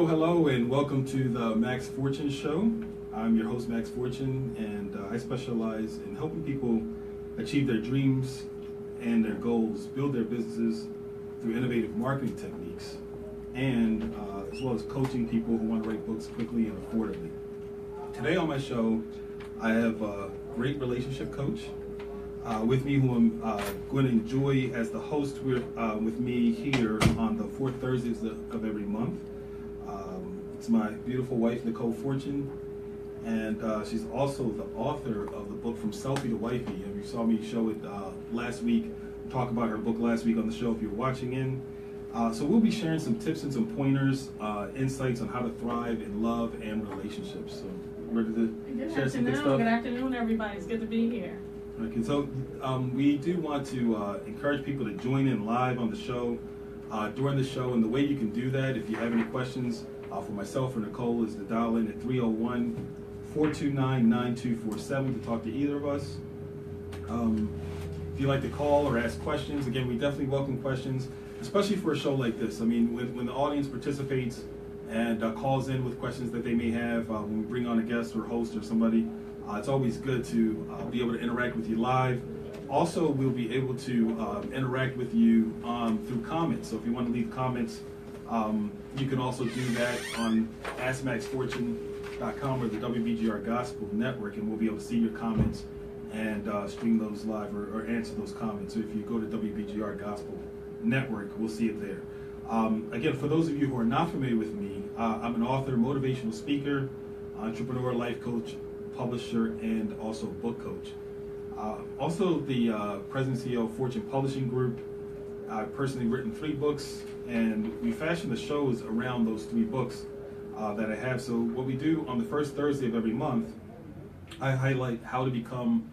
Hello, and welcome to the Max Fortune Show. I'm your host, Max Fortune, and I specialize in helping people achieve their dreams and their goals, build their businesses through innovative marketing techniques, and as well as coaching people who want to write books quickly and affordably. Today on my show, I have a great relationship coach with me who I'm going to enjoy as the host with me here on the fourth Thursdays of every month. It's my beautiful wife, Nicole Fortune, and she's also the author of the book From Selfie to Wifey. And you saw me show it last week, talk about her book last week on the show if you're watching in. So we'll be sharing some tips and some pointers, insights on how to thrive in love and relationships. So ready to share some good stuff? Good afternoon, everybody. It's good to be here. Okay, so we do want to encourage people to join in live on the show, during the show, and the way you can do that, if you have any questions for myself or Nicole, is to dial in at 301-429-9247 to talk to either of us. If you'd like to call or ask questions, again, we definitely welcome questions, especially for a show like this. I mean, when the audience participates and calls in with questions that they may have, when we bring on a guest or host or somebody, it's always good to be able to interact with you live. Also, we'll be able to interact with you through comments. So if you want to leave comments, you can also do that on AskMaxFortune.com or the WBGR Gospel Network, and we'll be able to see your comments and stream those live or answer those comments. So if you go to WBGR Gospel Network, we'll see it there. Again, for those of you who are not familiar with me, I'm an author, motivational speaker, entrepreneur, life coach, publisher, and also book coach. Also the president and CEO of Fortune Publishing Group. I've personally written 3 books, and we fashion the shows around those 3 books that I have. So what we do on the first Thursday of every month, I highlight how to become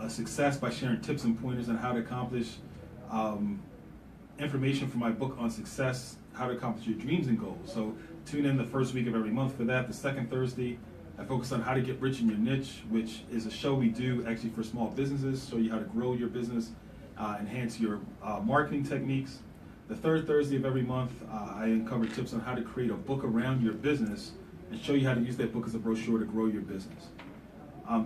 a success by sharing tips and pointers on how to accomplish information from my book on success, how to accomplish your dreams and goals. So tune in the first week of every month for that. The second Thursday, I focus on how to get rich in your niche, which is a show we do actually for small businesses, show you how to grow your business, enhance your marketing techniques. The third Thursday of every month, I uncover tips on how to create a book around your business and show you how to use that book as a brochure to grow your business.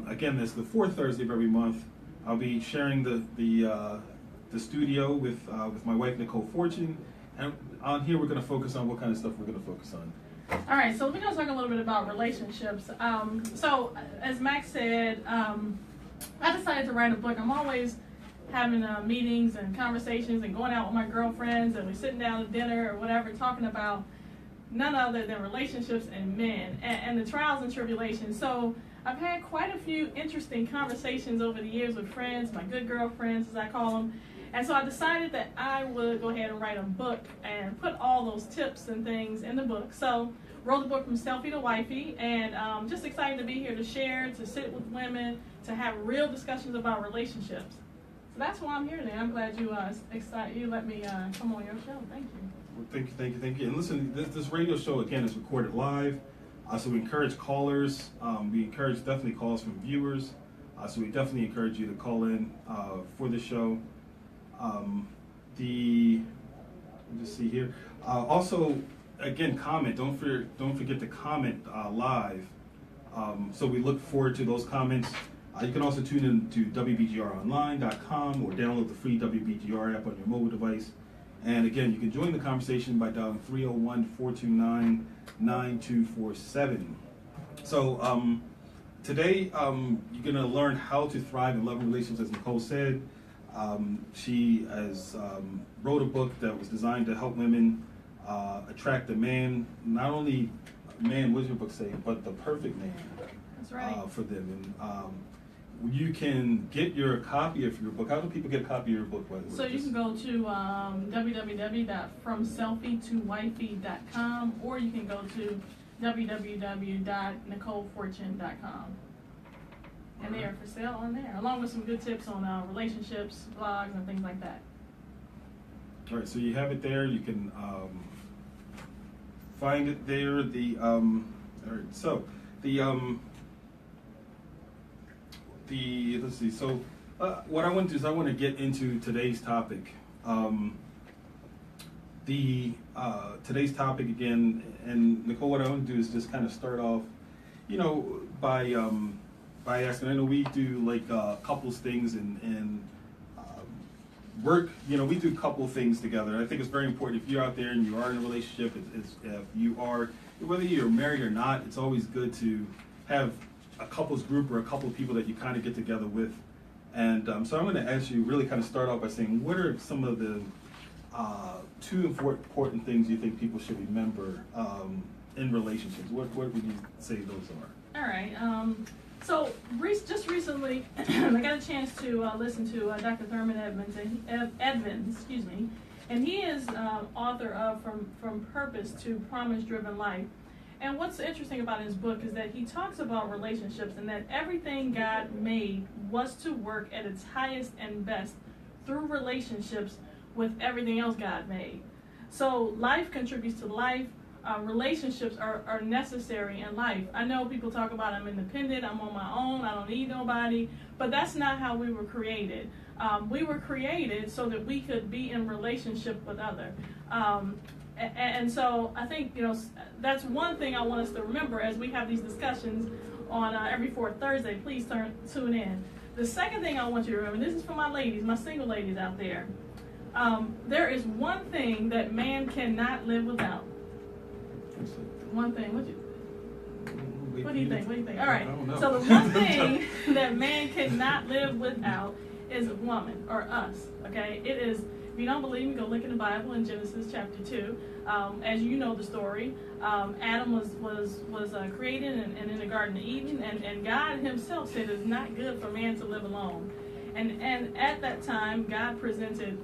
Again, that's the fourth Thursday of every month. I'll be sharing the studio with my wife, Nicole Fortune, and on here we're going to focus on what kind of stuff we're going to focus on. All right, so we're going to talk a little bit about relationships. So as Max said, I decided to write a book. I'm always having meetings and conversations and going out with my girlfriends, and we're sitting down at dinner or whatever, talking about none other than relationships and men and the trials and tribulations. So I've had quite a few interesting conversations over the years with friends, my good girlfriends as I call them. And so I decided that I would go ahead and write a book and put all those tips and things in the book. So wrote the book From Selfie to Wifey, and just excited to be here to share, to sit with women, to have real discussions about relationships. So that's why I'm here today. I'm glad you you let me come on your show. Thank you. Well, thank you. And listen, this radio show, again, is recorded live. So we encourage callers. We encourage definitely calls from viewers. So we definitely encourage you to call in for the show. Let me just see here. Also, again, comment. Don't forget to comment live. So we look forward to those comments. You can also tune in to WBGRonline.com or download the free WBGR app on your mobile device. And again, you can join the conversation by dialing 301-429-9247. So today, you're going to learn how to thrive in love and relationships, as Nicole said. She has wrote a book that was designed to help women attract a man, not only a man, what does your book say, but the perfect man. That's right. For them. And you can get your copy of your book. How do people get a copy of your book? So you can go to www.fromselfietowifey.com, or you can go to www.nicolefortune.com. And they are for sale on there, along with some good tips on relationships, blogs, and things like that. All right, so you have it there. You can find it there. All right, so let's see. So what I want to do is I want to get into today's topic. Today's topic again, and Nicole, what I want to do is just kind of start off, by asking. I know we do like couples things and work. We do couple things together. I think it's very important if you're out there and you are in a relationship. If you are, whether you're married or not, it's always good to have a couples group or a couple of people that you kind of get together with. And so I'm going to ask you really kind of start off by saying, what are some of the two important things you think people should remember in relationships? What would you say those are? All right. So just recently, I got a chance to listen to Dr. Thurman Edmonds, excuse me, and he is author of From Purpose to Promise-Driven Life. And what's interesting about his book is that he talks about relationships and that everything God made was to work at its highest and best through relationships with everything else God made. So life contributes to life. Relationships are necessary in life. I know people talk about I'm independent, I'm on my own, I don't need nobody, but that's not how we were created. We were created so that we could be in relationship with others. And so I think, that's one thing I want us to remember as we have these discussions on every fourth Thursday. Please tune in. The second thing I want you to remember, this is for my ladies, my single ladies out there. There is one thing that man cannot live without. One thing. What do you think? What do you think? All right. So the one thing that man cannot live without is a woman, or us. Okay. It is. If you don't believe me, go look in the Bible in Genesis chapter 2. As you know the story, Adam was created and in the Garden of Eden, and God Himself said it's not good for man to live alone. And at that time, God presented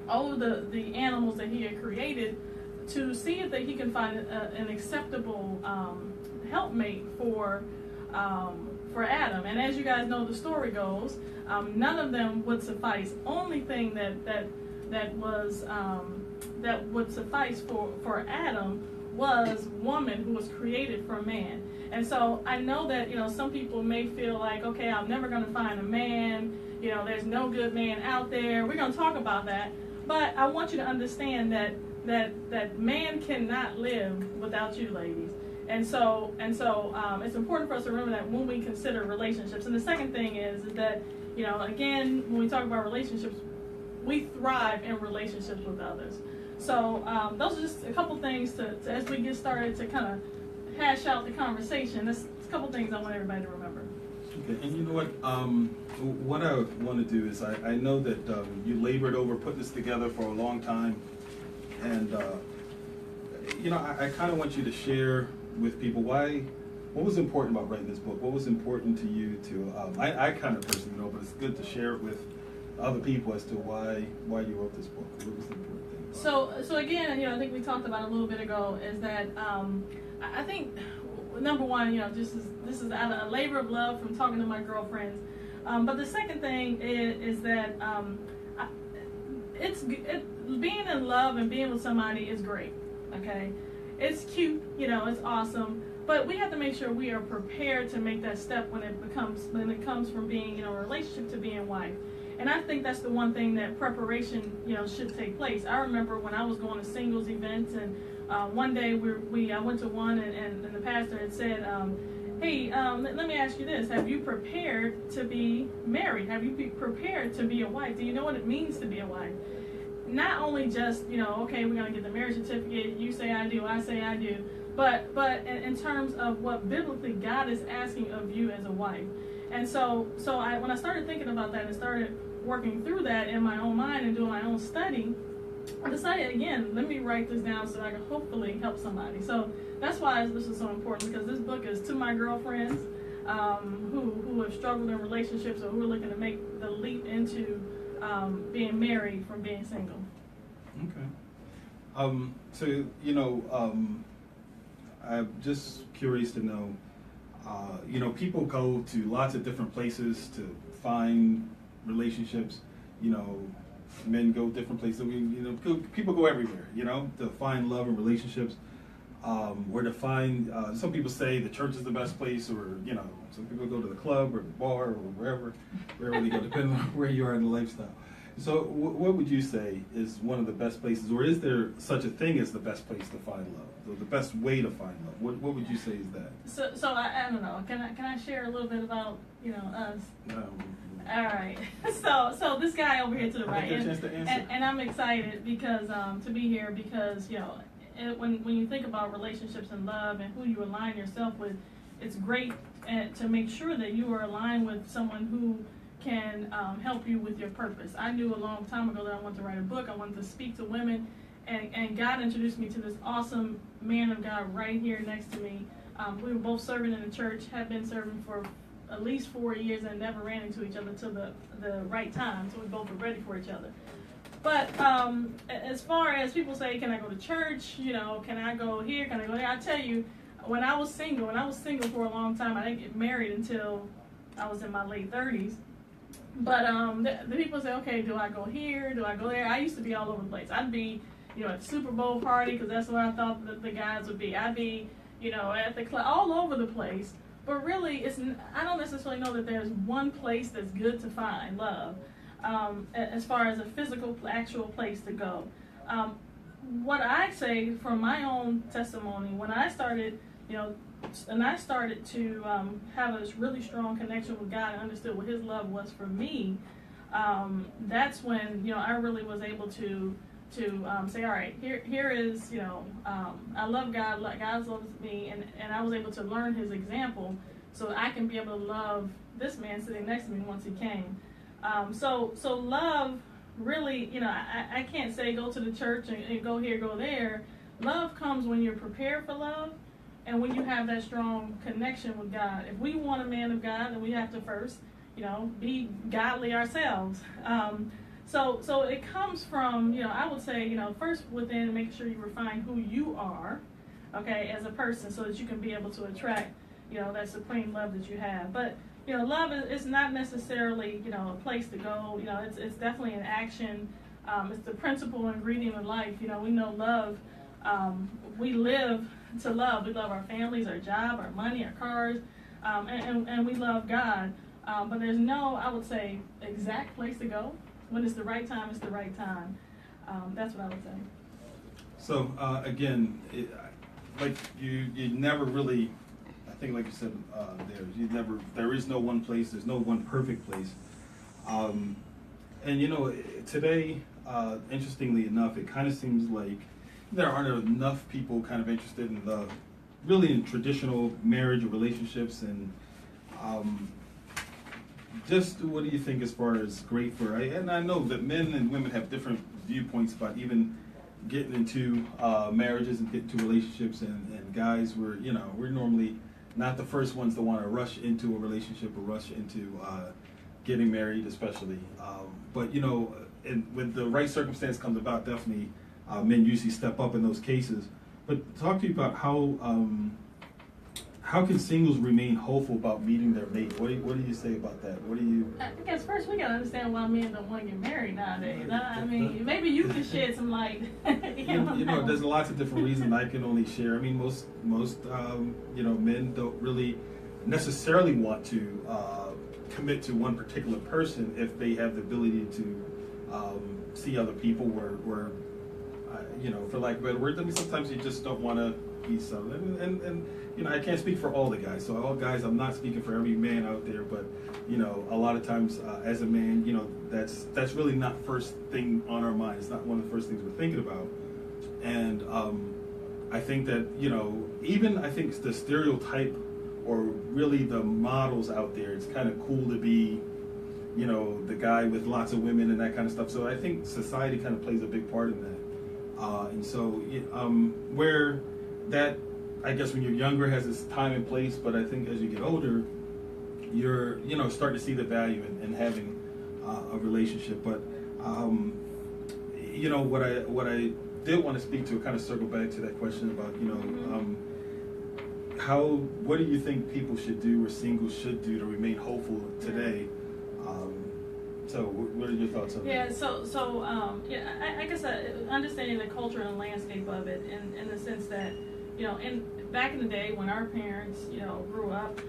all of the animals that He had created to see if that He can find an acceptable helpmate for Adam. And as you guys know, the story goes, none of them would suffice. Only thing that would suffice for Adam was woman, who was created from man. And so I know that some people may feel like, okay, I'm never going to find a man. There's no good man out there. We're going to talk about that, but I want you to understand that man cannot live without you, ladies. And so it's important for us to remember that when we consider relationships. And the second thing is that again, when we talk about relationships, we thrive in relationships with others. So those are just a couple things to as we get started to kind of hash out the conversation. There's a couple things I want everybody to remember. Okay, and you know what? What I want to do is I know that you labored over putting this together for a long time, and I kind of want you to share with people what was important about writing this book. What was important to you to? I kind of personally know, but it's good to share it with other people as to why you wrote this book. What was the important thing? So again, I think we talked about a little bit ago is that I think number one, this is out of a labor of love from talking to my girlfriends. But the second thing is that being in love and being with somebody is great. Okay, it's cute, it's awesome. But we have to make sure we are prepared to make that step when it comes from being in a relationship to being wife. And I think that's the one thing that preparation, should take place. I remember when I was going to singles events, and one day I went to one, and the pastor had said, hey, let me ask you this. Have you prepared to be married? Have you prepared to be a wife? Do you know what it means to be a wife? Not only just, okay, we're going to get the marriage certificate. You say I do, I say I do. But in terms of what biblically God is asking of you as a wife. And so when I started thinking about that and started working through that in my own mind and doing my own study, I decided, again, let me write this down so I can hopefully help somebody. So that's why this is so important, because this book is to my girlfriends who have struggled in relationships or who are looking to make the leap into being married from being single. Okay. I'm just curious to know, people go to lots of different places to find relationships. Men go different places. People go everywhere, to find love and relationships. Where to find, some people say the church is the best place, or, some people go to the club or the bar or wherever they go, depending on where you are in the lifestyle. So, what would you say is one of the best places, or is there such a thing as the best place to find love, or the best way to find love? What would you say is that? So I don't know. Can I share a little bit about us? No. All right. So this guy over here to the right, I didn't get a chance to answer. and I'm excited because to be here because when you think about relationships and love and who you align yourself with, it's great to make sure that you are aligned with someone who can help you with your purpose. I knew a long time ago that I wanted to write a book. I wanted to speak to women, and God introduced me to this awesome man of God right here next to me. We were both serving in the church, had been serving for at least 4 years, and never ran into each other till the right time, so we both were ready for each other. But as far as people say, can I go to church? Can I go here? Can I go there? I tell you, when I was single for a long time, I didn't get married until I was in my late 30s. But the people say, okay, do I go here? Do I go there? I used to be all over the place. I'd be, at the Super Bowl party because that's where I thought that the guys would be. I'd be, at the club, all over the place. But really, I don't necessarily know that there's one place that's good to find love, as far as a physical, actual place to go. What I say from my own testimony, when I started, and I started to have a really strong connection with God and understood what His love was for me, that's when I really was able to say, all right, here is I love God, God loves me, and I was able to learn His example, so I can be able to love this man sitting next to me once he came. So love really, I can't say go to the church and go here, go there. Love comes when you're prepared for love. And when you have that strong connection with God. If we want a man of God, then we have to first, be godly ourselves. So it comes from, I would say, first within, making sure you refine who you are, okay, as a person, so that you can be able to attract, that supreme love that you have. But, love is not necessarily, a place to go. It's definitely an action. It's the principal ingredient of life. We know love. We live to love. We love our families, our job, our money, our cars, and we love God. But there's no, I would say, exact place to go. When it's the right time, it's the right time. That's what I would say. So again, like you never really, I think, like you said, there is no one place. There's no one perfect place. And today, interestingly enough, it kind of seems like there aren't enough people kind of interested in really in traditional marriage or relationships, and just what do you think as far as great for? And I know that men and women have different viewpoints about even getting into marriages and getting into relationships, and guys, we're normally not the first ones to want to rush into a relationship or rush into getting married, especially. But and when the right circumstance comes about, definitely. Men usually step up in those cases. But talk to me about how can singles remain hopeful about meeting their mate? What do you say about that? I guess first we gotta understand why men don't want to get married nowadays. I mean, maybe you can shed some light. There's lots of different reasons I can only share. I mean, most men don't really necessarily want to commit to one particular person if they have the ability to see other people where for lack of better words, I mean, sometimes you just don't want to be something. And I can't speak for all the guys. So all guys, I'm not speaking for every man out there, but a lot of times as a man, that's really not first thing on our mind. It's not one of the first things we're thinking about. And I think that even I think the stereotype or really the models out there, it's kind of cool to be the guy with lots of women and that kind of stuff. So I think society kind of plays a big part in that. And so where that, I guess when you're younger, has its time and place, but I think as you get older, you're starting to see the value in having a relationship. But what I did want to speak to, kind of circle back to that question about what do you think people should do or singles should do to remain hopeful today? So what are your thoughts on that? Yeah, I guess understanding the culture and landscape of it in the sense that, back in the day when our parents, grew up,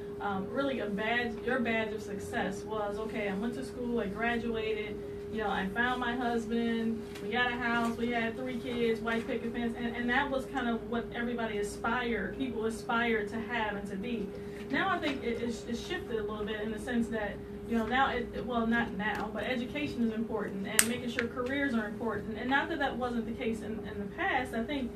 really your badge of success was, okay, I went to school, I graduated, I found my husband, we got a house, we had 3 kids, white picket fence, and that was kind of what everybody people aspire to have and to be. Now I think it's shifted a little bit in the sense that, now well, not now, but education is important and making sure careers are important. And not that that wasn't the case in the past. I think,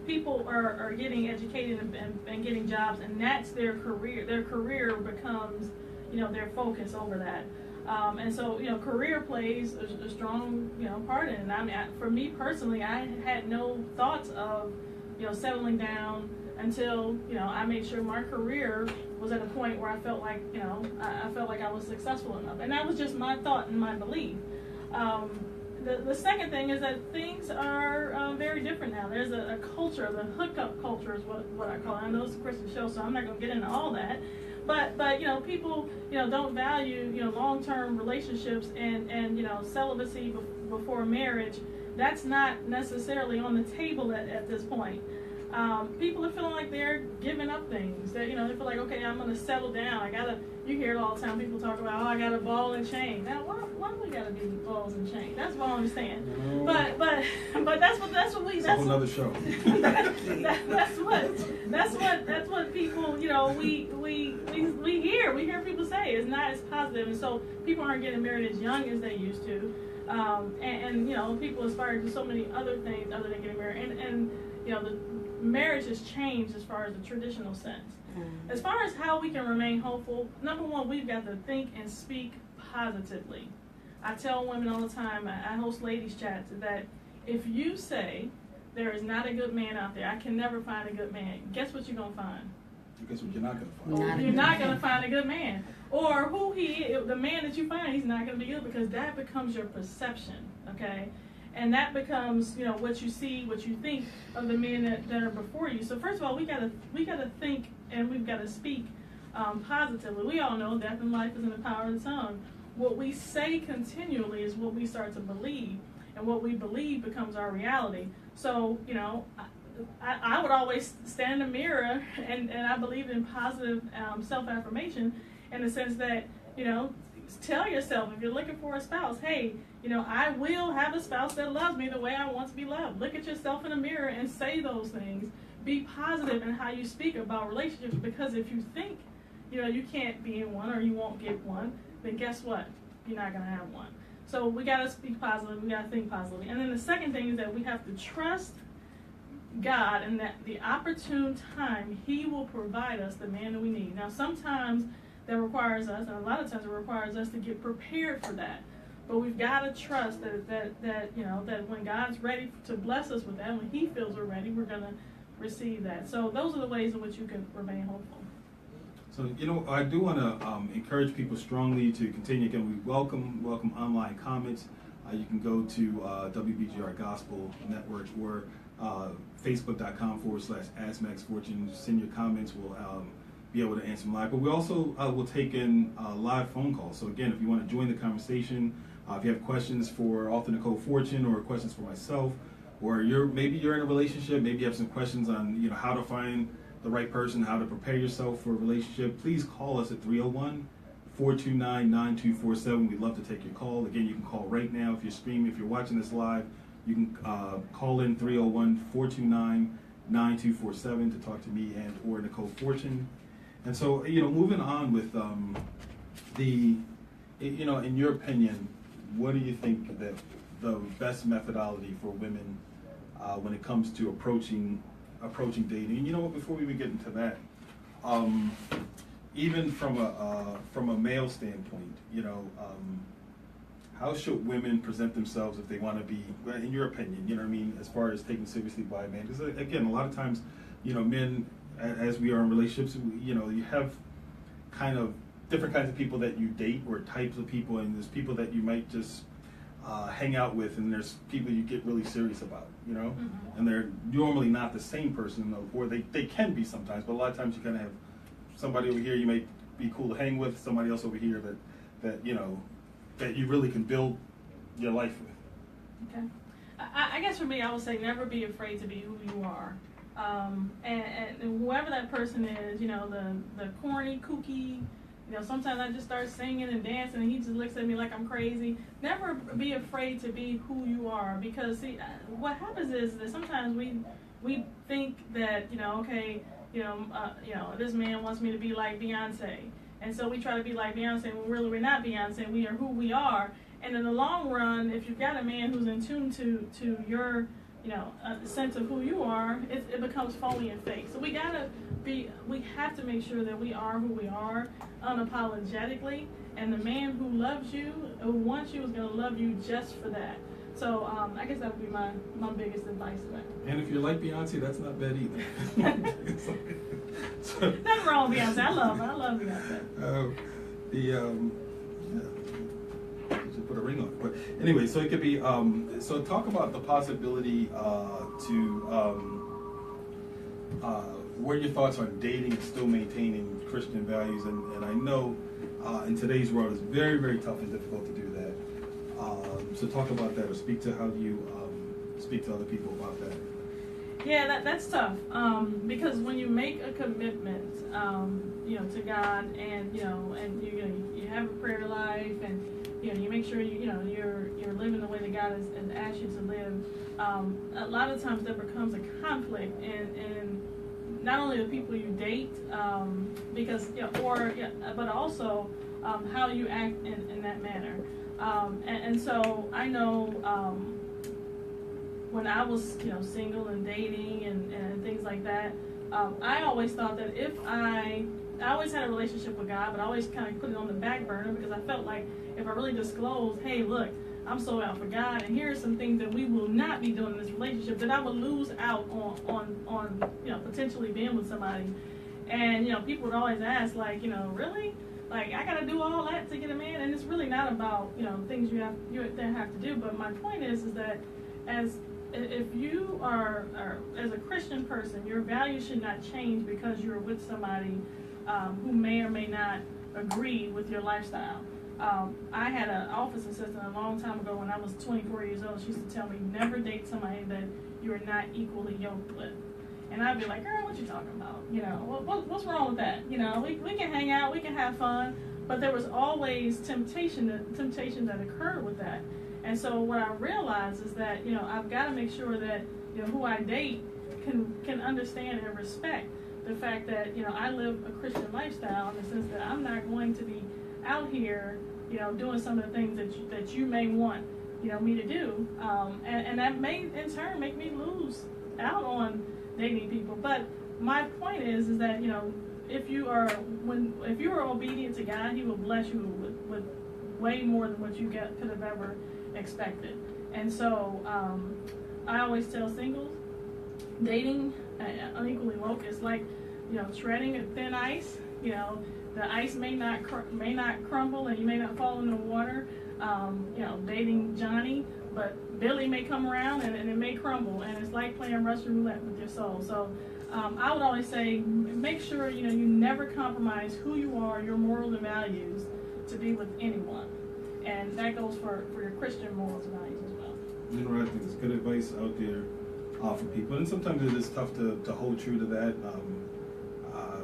people are getting educated and getting jobs, and that's their career. Their career becomes, their focus over that. And so, career plays a strong, part in it. I mean, for me personally, I had no thoughts of, settling down until, I made sure my career was at a point where I felt like, I felt like I was successful enough. And that was just my thought and my belief. The second thing is that things are very different now. There's a culture, the hookup culture is what I call it. I know it's a Christian show, so I'm not going to get into all that. But people, don't value, long-term relationships and celibacy before marriage. That's not necessarily on the table at this point. People are feeling like they're giving up things. That they feel like, okay, I'm gonna settle down. You hear it all the time. People talk about, I got a ball and chain. Now, why do we gotta be balls and chain? That's what I understand. But that's what we. That's another show. That's what people. We hear people say it's not as positive, and so people aren't getting married as young as they used to. And people aspire to so many other things other than getting married, and the marriage has changed as far as the traditional sense. As far as how we can remain hopeful, number one, we've got to think and speak positively. I tell women all the time, I host ladies chats, that if you say there is not a good man out there, I can never find a good man, guess what you're going to find? Guess what you're not going to find? You're not going to find a good man. Or who he is, the man that you find, he's not going to be good, because that becomes your perception, okay? And that becomes, what you see, what you think of the men that are before you. So first of all, we gotta think and we've got to speak positively. We all know death and life is in the power of the tongue. What we say continually is what we start to believe, and what we believe becomes our reality. So, I would always stand in the mirror, and I believe in positive self-affirmation in the sense that, tell yourself, if you're looking for a spouse, hey, I will have a spouse that loves me the way I want to be loved. Look at yourself in the mirror and say those things. Be positive in how you speak about relationships, because if you think, you can't be in one or you won't get one, then guess what? You're not going to have one. So we got to speak positive. We got to think positively. And then the second thing is that we have to trust God, and that the opportune time, He will provide us the man that we need. Now, sometimes that requires us, and a lot of times it requires us to get prepared for that. But we've got to trust that when God's ready to bless us with that, when He feels we're ready, we're going to receive that. So those are the ways in which you can remain hopeful. So, I do want to encourage people strongly to continue. Again, we welcome online comments. You can go to WBGR Gospel Network or Facebook.com/AskMaxFortune. Send your comments. We'll be able to answer them live. But we also will take in live phone calls. So again, if you want to join the conversation, if you have questions for author Nicole Fortune or questions for myself, or maybe you're in a relationship, maybe you have some questions on how to find the right person, how to prepare yourself for a relationship, please call us at 301-429-9247. We'd love to take your call. Again, you can call right now if you're streaming, if you're watching this live. You can call in 301-429-9247 to talk to me and or Nicole Fortune. And so, moving on with in your opinion, what do you think that the best methodology for women when it comes to approaching dating? And before we even get into that, even from a male standpoint, how should women present themselves if they want to be, in your opinion, as far as taken seriously by a man? Because again, a lot of times, men, as we are in relationships, you have kind of different kinds of people that you date, or types of people, and there's people that you might just hang out with, and there's people you get really serious about, Mm-hmm. and they're normally not the same person, or they can be sometimes, but a lot of times you kind of have somebody over here you may be cool to hang with, somebody else over here that you really can build your life with. Okay. I guess for me, I would say never be afraid to be who you are. And whoever that person is, the corny, kooky, You know, sometimes I just start singing and dancing, and he just looks at me like I'm crazy. Never be afraid to be who you are, because see, what happens is that sometimes we think that, you know, okay, this man wants me to be like Beyonce, and so we try to be like Beyonce when really we're not Beyonce. We are who we are, and in the long run, if you've got a man who's in tune to your sense of who you are, it becomes phony and fake. So we have to make sure that we are who we are unapologetically, and the man who loves you, who wants you, is going to love you just for that. So I guess that would be my biggest advice to that. And if you're like Beyonce, that's not bad either. Nothing wrong with Beyonce. I love Beyonce. Just put a ring on it. But anyway, so it could be. So talk about the possibility what are your thoughts on dating and still maintaining Christian values? And I know in today's world it's very, very tough and difficult to do that. So talk about that, or speak to how you speak to other people about that. Yeah, that's tough, because when you make a commitment, to God, and you have a prayer life, and you make sure you're living the way that God has asked you to live. A lot of times there becomes a conflict in not only the people you date, but also how you act in that manner. And so I know when I was single and dating and things like that, I always thought that if I always had a relationship with God, but I always kind of put it on the back burner, because I felt like if I really disclosed, hey, look, I'm sold out for God, and here are some things that we will not be doing in this relationship, that I would lose out on potentially being with somebody. And people would always ask, like, really? Like, I gotta do all that to get a man? And it's really not about things you have to do. But my point is that if you are as a Christian person, your values should not change because you're with somebody who may or may not agree with your lifestyle. I had an office assistant a long time ago when I was 24 years old. She used to tell me, never date somebody that you are not equally yoked with. And I'd be like, girl, what you talking about? What's wrong with that? We can hang out, we can have fun, but there was always temptation that occurred with that. And so what I realized is that, I've got to make sure that, who I date can understand and respect the fact that, I live a Christian lifestyle, in the sense that I'm not going to be out here, doing some of the things that you may want, me to do. And that may in turn make me lose out on dating people. But my point is that, if you are obedient to God, He will bless you with way more than what you could have ever expected. And so I always tell singles, dating unequally woke is like treading a thin ice. The ice may not crumble, and you may not fall in the water. Dating Johnny, but Billy may come around and it may crumble, and it's like playing Russian roulette with your soul. So I would always say, make sure you never compromise who you are, your morals and values, to be with anyone. And that goes for your Christian morals and values as well. I think it's good advice out there for people, and sometimes it is tough to hold true to that.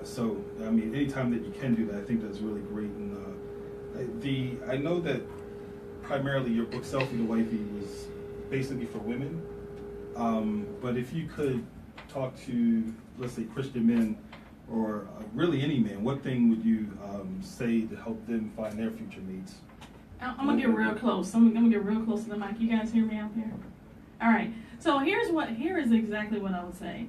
So I mean, anytime that you can do that, I think that's really great. And I know that primarily your book Selfie to Wifey was basically for women, but if you could talk to, let's say, Christian men, or really any man, what thing would you say to help them find their future mates? I'm gonna get real close. I'm gonna get real close to the mic. You guys hear me out there? All right. So here is exactly what I would say.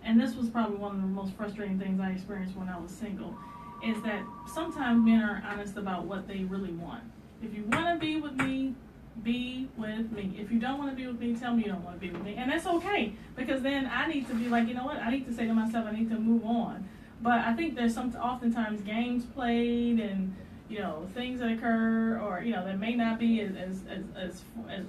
And this was probably one of the most frustrating things I experienced when I was single, is that sometimes men aren't honest about what they really want. If you want to be with me, be with me. If you don't want to be with me, tell me you don't want to be with me. And that's okay, because then I need to be like, you know what? I need to say to myself, I need to move on. But I think there's oftentimes games played, and things that occur, or that may not be as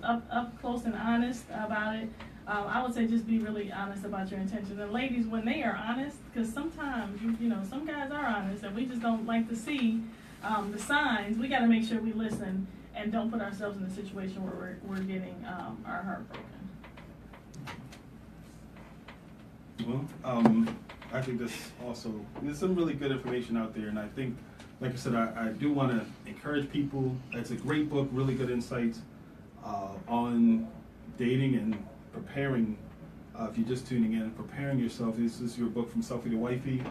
up close and honest about it. I would say just be really honest about your intentions. And ladies, when they are honest, because sometimes some guys are honest, and we just don't like to see the signs. We got to make sure we listen and don't put ourselves in a situation where we're getting our heart broken. Well, I think there's some really good information out there, and I think like I said, I do want to encourage people. It's a great book, really good insights on dating and preparing. If you're just tuning in, preparing yourself. This is your book from Selfie to Wifey.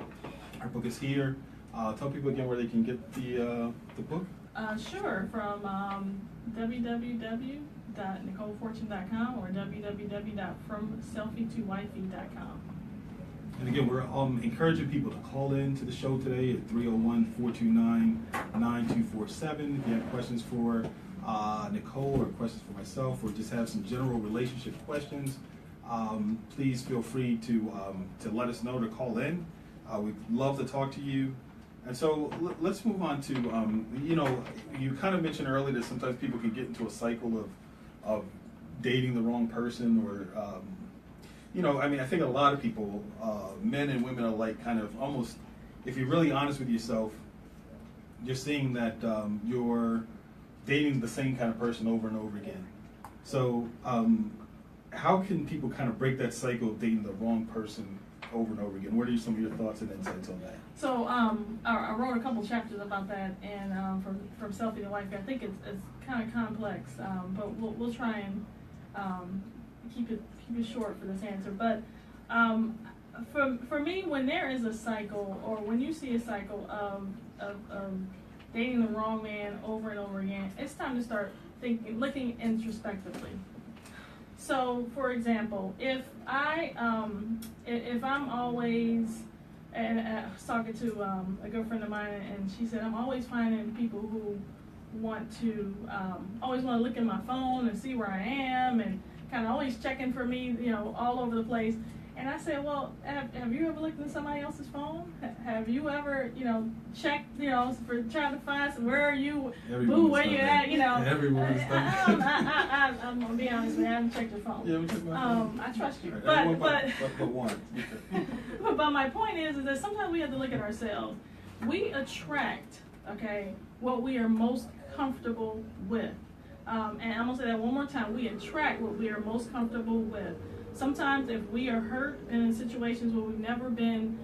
Our book is here. Tell people again where they can get the book. Sure, from www.NicoleFortune.com or www.FromSelfieToWifey.com. And again, we're encouraging people to call in to the show today at 301-429-9247. If you have questions for Nicole or questions for myself, or just have some general relationship questions, please feel free to let us know, to call in. We'd love to talk to you. And so let's move on to, you kind of mentioned earlier that sometimes people can get into a cycle of dating the wrong person, or, I think a lot of people, men and women alike, kind of almost, if you're really honest with yourself, you're seeing that you're dating the same kind of person over and over again. So how can people kind of break that cycle of dating the wrong person over and over again? What are some of your thoughts and insights on that? So I wrote a couple chapters about that, and from Selfie to Wifey. I think it's kind of complex, but we'll try and keep it short for this answer. But for me, when there is a cycle, or when you see a cycle of dating the wrong man over and over again, it's time to start looking introspectively. So, for example, if I'm always, and I was talking to a good friend of mine, and she said, I'm always finding people who always want to look at my phone and see where I am, and kind of always checking for me, all over the place. And I said, well, have you ever looked at somebody else's phone? Have you ever, checked, for trying to find where are you, boo, where you at, Everyone's done that. I'm going to be honest with you, I haven't checked your phone. Yeah, we checked my phone. I trust you. But one. But my point is that sometimes we have to look at ourselves. We attract, what we are most comfortable with. And I'm going to say that one more time. We attract what we are most comfortable with. Sometimes if we are hurt in situations where we've never been,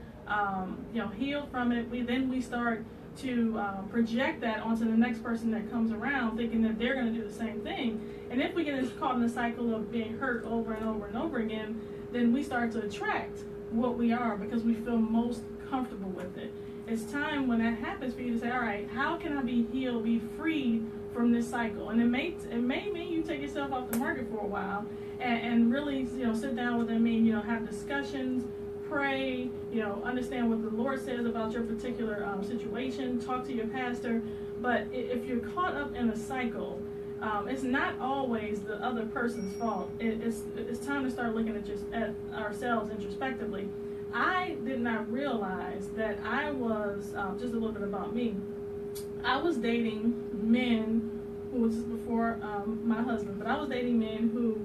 healed from it, we start to project that onto the next person that comes around, thinking that they're going to do the same thing. And if we get caught in the cycle of being hurt over and over and over again, then we start to attract what we are because we feel most comfortable with it. It's time when that happens for you to say, all right, how can I be healed, be freed from this cycle? And it may mean you take yourself off the market for a while and really, sit down with them, have discussions, pray, understand what the Lord says about your particular situation, talk to your pastor. But if you're caught up in a cycle, it's not always the other person's fault. It's time to start looking at ourselves introspectively. I did not realize that I was, just a little bit about me, I was dating men who was before my husband, but I was dating men who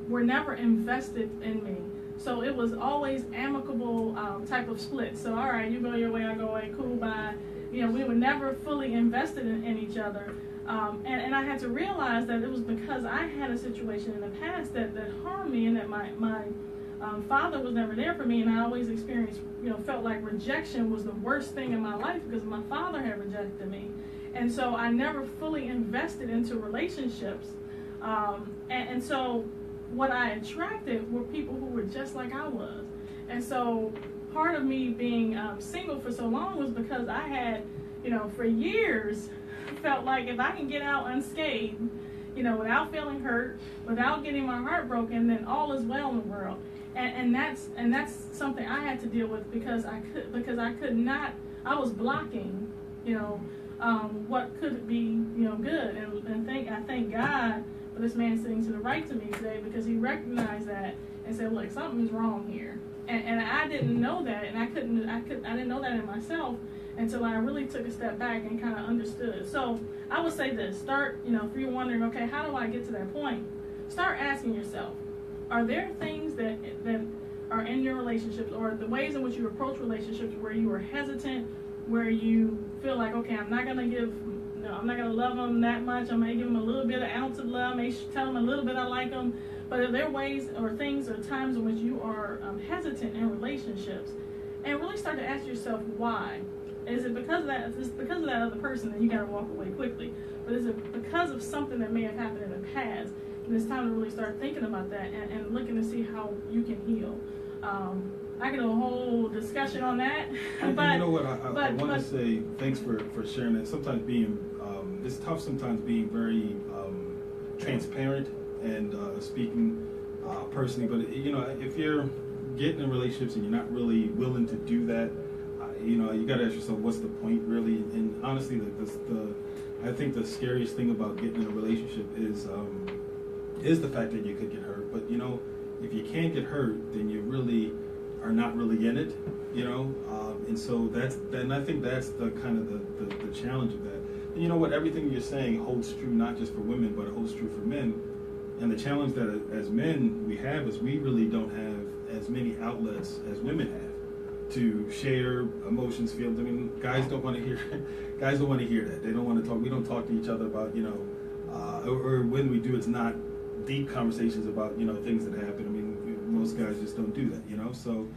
were never invested in me. So it was always amicable type of split. So all right, you go your way, I go away, cool, bye. We were never fully invested in each other. And I had to realize that it was because I had a situation in the past that harmed me, and that my father was never there for me, and I always experienced, felt like rejection was the worst thing in my life because my father had rejected me. And so I never fully invested into relationships. And so what I attracted were people who were just like I was. And so part of me being single for so long was because I had, for years, felt like if I can get out unscathed, without feeling hurt, without getting my heart broken, then all is well in the world. And that's something I had to deal with because I could not. I was blocking, what could be, good. And I thank God for this man sitting to the right to me today, because he recognized that and said, look, something is wrong here. And I didn't know that, and I didn't know that in myself until I really took a step back and kind of understood. So I would say this: start, if you're wondering, okay, how do I get to that point? Start asking yourself, are there things that are in your relationships, or the ways in which you approach relationships, where you are hesitant, where you feel like, okay, I'm not gonna love them that much. I'm gonna give them a little bit of ounce of love. Maybe tell them a little bit I like them. But are there ways or things or times in which you are hesitant in relationships? And really start to ask yourself why. Is it because of that? If it's because of that other person, then you got to walk away quickly. But is it because of something that may have happened in the past? And it's time to really start thinking about that and looking to see how you can heal. I can do a whole discussion on that. But you know what? I want to say thanks for sharing that. Sometimes being it's tough. Sometimes being very transparent and speaking personally. But you know, if you're getting in relationships and you're not really willing to do that, you know, you got to ask yourself, what's the point really? And honestly, I think the scariest thing about getting in a relationship is the fact that you could get hurt. But you know, if you can't get hurt, then you really are not really in it, you know. And so I think that's the kind of the challenge of that. And you know what? Everything you're saying holds true not just for women, but it holds true for men. And the challenge that as men we have is we really don't have as many outlets as women have to share emotions, feelings. I mean, guys don't want to hear that. They don't want to talk. We don't talk to each other about, you know, or when we do, it's not deep conversations about, you know, things that happen. I mean, most guys just don't do that, you know. So,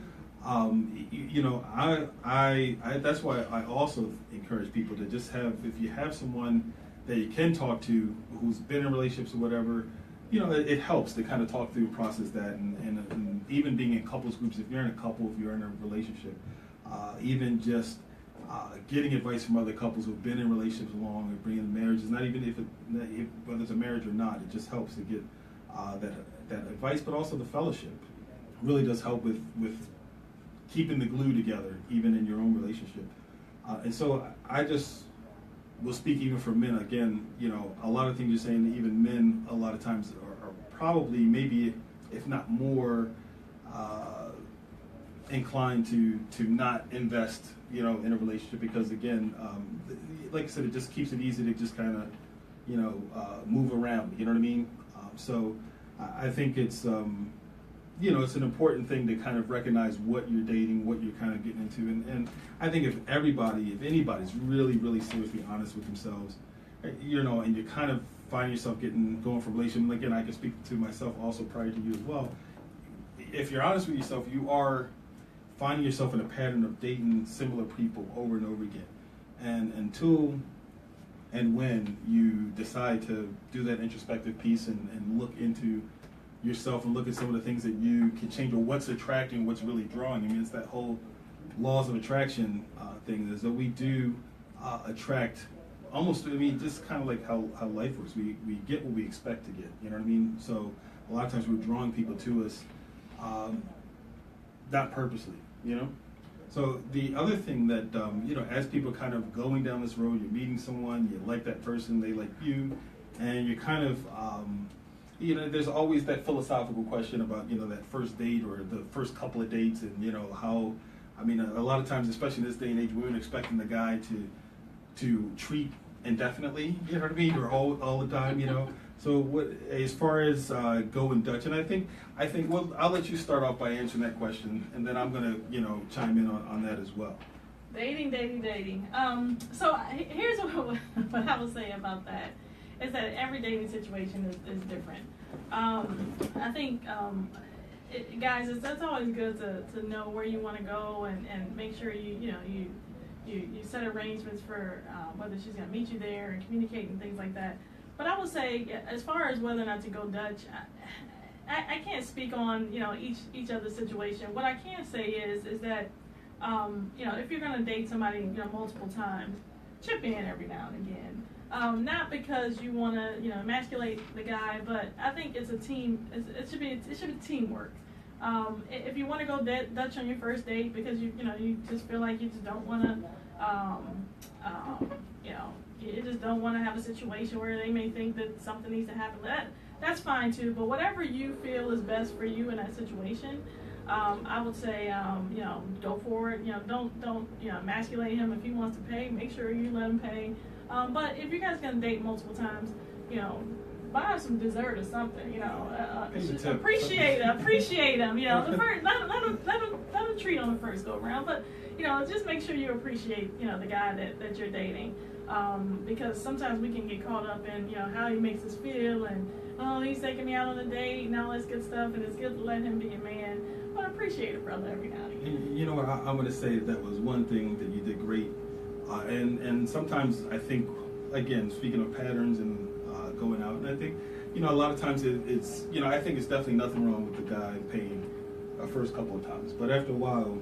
you know, I that's why I also encourage people to just have, if you have someone that you can talk to who's been in relationships or whatever, you know, it helps to kind of talk through and process that, and even being in couples groups, if you're in a couple, if you're in a relationship, even just getting advice from other couples who've been in relationships long and bringing marriages, not even if whether it's a marriage or not, it just helps to get that advice, but also the fellowship really does help with keeping the glue together, even in your own relationship. And so I just will speak even for men. Again, you know, a lot of things you're saying, even men a lot of times are probably, maybe if not more, inclined to not invest, you know, in a relationship, because again, like I said, it just keeps it easy to just kind of, you know, move around, you know what I mean? So I think it's, you know, it's an important thing to kind of recognize what you're dating, what you're kind of getting into. And I think if anybody's really, really seriously honest with themselves, you know, and you kind of find yourself going for a relationship, and again, I can speak to myself also prior to you as well. If you're honest with yourself, you are finding yourself in a pattern of dating similar people over and over again. And until and when you decide to do that introspective piece and look into yourself and look at some of the things that you can change, or what's attracting, what's really drawing. I mean, it's that whole laws of attraction thing, is that we do attract almost, I mean, just kind of like how life works. We get what we expect to get, you know what I mean? So a lot of times we're drawing people to us not purposely, you know? So the other thing that, you know, as people kind of going down this road, you're meeting someone, you like that person, they like you, and you're kind of, you know, there's always that philosophical question about, you know, that first date or the first couple of dates, and, you know, how, I mean, a lot of times, especially in this day and age, women expecting the guy to treat indefinitely, you know what I mean, or all the time, you know. So what, as far as going Dutch, and I think, well, I'll let you start off by answering that question, and then I'm gonna, you know, chime in on that as well. Dating. So here's what I will say about that, is that every dating situation is different. I think, guys, it's always good to know where you want to go and make sure you set arrangements for whether she's going to meet you there and communicate and things like that. But I would say, as far as whether or not to go Dutch, I can't speak on, you know, each other's situation. What I can say is that you know, if you're going to date somebody, you know, multiple times, chip in every now and again. Not because you want to, you know, emasculate the guy, but I think it's a team. It should be teamwork. If you want to go Dutch on your first date because you just feel like you just don't want to, you know, you just don't want to have a situation where they may think that something needs to happen. That's fine too. But whatever you feel is best for you in that situation, I would say, you know, go for it. You know, don't you know, emasculate him. If he wants to pay, make sure you let him pay. But if you guys gonna date multiple times, you know, buy him some dessert or something. You know, appreciate him. You know, the first, let him treat on the first go around. But you know, just make sure you appreciate, you know, the guy that you're dating, because sometimes we can get caught up in, you know, how he makes us feel, and oh, he's taking me out on a date and all this good stuff, and it's good to let him be a man. But appreciate a brother every now and again. You know what? I'm going to say that was one thing that you did great And sometimes I think, again, speaking of patterns and going out, and I think, a lot of times it's, I think it's definitely nothing wrong with the guy paying first couple of times, but after a while,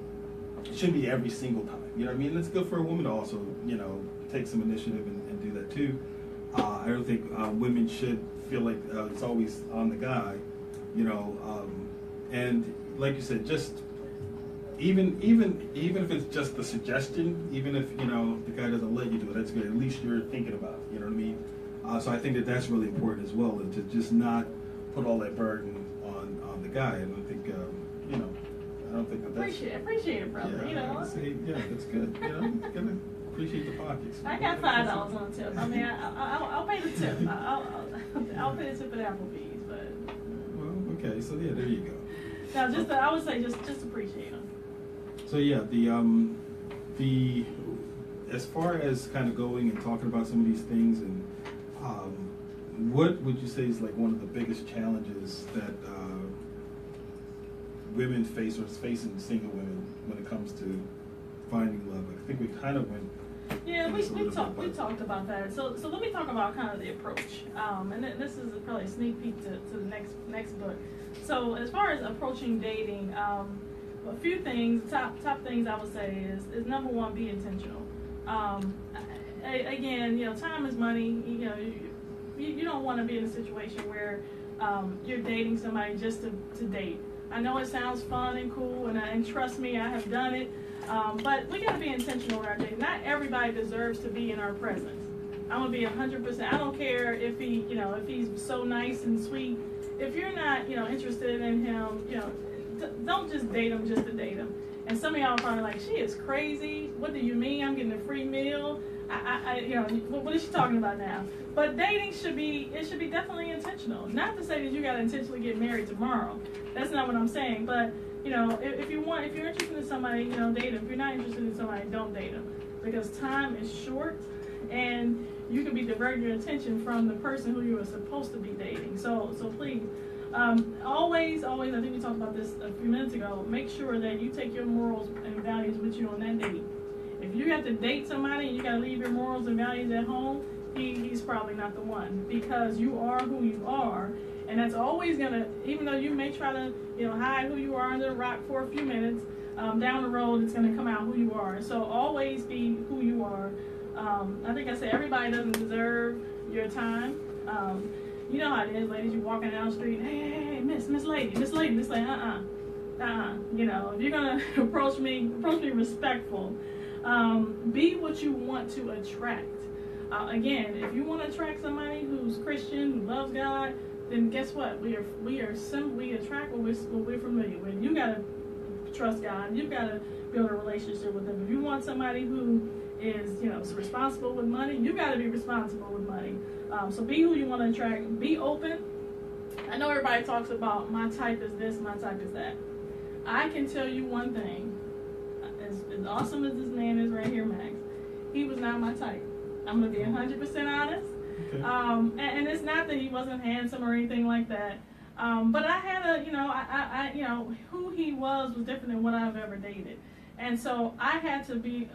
it shouldn't be every single time. You know what I mean? It's good for a woman to also, take some initiative and do that too. I don't think women should feel like it's always on the guy, and like you said, just even if it's just a suggestion, even if the guy doesn't let you do it, that's good. At least you're thinking about it. You know what I mean? So I think that's really important as well, and to just not put all that burden on the guy. And I think I don't think that's appreciate it, brother. Yeah, that's good. Gotta appreciate the pockets. I got $5 on the tip. I mean, I'll pay the tip. I'll pay the tip at Applebee's, but. Well, okay, so yeah, there you go. No, I would say just appreciate them. So yeah, the as far as kind of going and talking about some of these things, and what would you say is like one of the biggest challenges that women face, or is facing single women when it comes to finding love? I think we kind of went. Yeah, we talked about that. So let me talk about kind of the approach. And this is probably a sneak peek to the next book. So as far as approaching dating, a few things, top things I would say is number one, be intentional. Again, time is money. You don't want to be in a situation where you're dating somebody just to date. I know it sounds fun and cool, and trust me, I have done it. But we got to be intentional with our dating. Not everybody deserves to be in our presence. I'm gonna be 100%. I don't care if if he's so nice and sweet. If you're not, interested in him, don't just date him just to date him. And some of y'all are probably like, she is crazy. What do you mean? I'm getting a free meal. What is she talking about now? But dating should be definitely intentional. Not to say that you got to intentionally get married tomorrow. That's not what I'm saying. But if you're interested in somebody, date them. If you're not interested in somebody, don't date them, because time is short, and you can be diverting your attention from the person who you are supposed to be dating. So please, always, I think we talked about this a few minutes ago. Make sure that you take your morals and values with you on that date. If you have to date somebody and you got to leave your morals and values at home, he's probably not the one, because you are who you are. And that's always gonna, even though you may try to, hide who you are under the rock for a few minutes, down the road it's gonna come out who you are. So always be who you are. I think I said everybody doesn't deserve your time. You know how it is, ladies. You walking down the street, hey, miss lady. If you're gonna approach me respectful. Be what you want to attract. Again, if you want to attract somebody who's Christian, who loves God, then guess what? We attract what we're familiar with. You gotta trust God. You gotta build a relationship with Him. If you want somebody who is responsible with money, you gotta be responsible with money. So be who you want to attract. Be open. I know everybody talks about my type is this, my type is that. I can tell you one thing. As awesome as this man is right here, Max, he was not my type. I'm gonna be 100% honest. Okay. And it's not that he wasn't handsome or anything like that. But I had who he was different than what I've ever dated. And so I had to be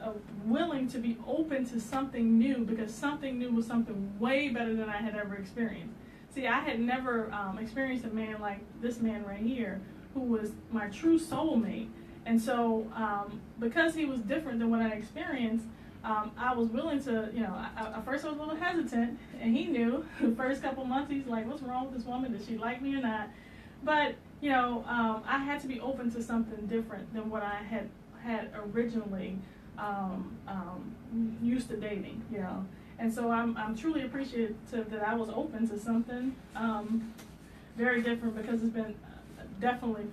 willing to be open to something new, because something new was something way better than I had ever experienced. See, I had never experienced a man like this man right here, who was my true soulmate. And so because he was different than what I experienced, I was willing to, at first I was a little hesitant, and he knew. The first couple months, he's like, what's wrong with this woman? Does she like me or not? But, I had to be open to something different than what I had originally used to dating, And so I'm truly appreciative that I was open to something very different, because it's been definitely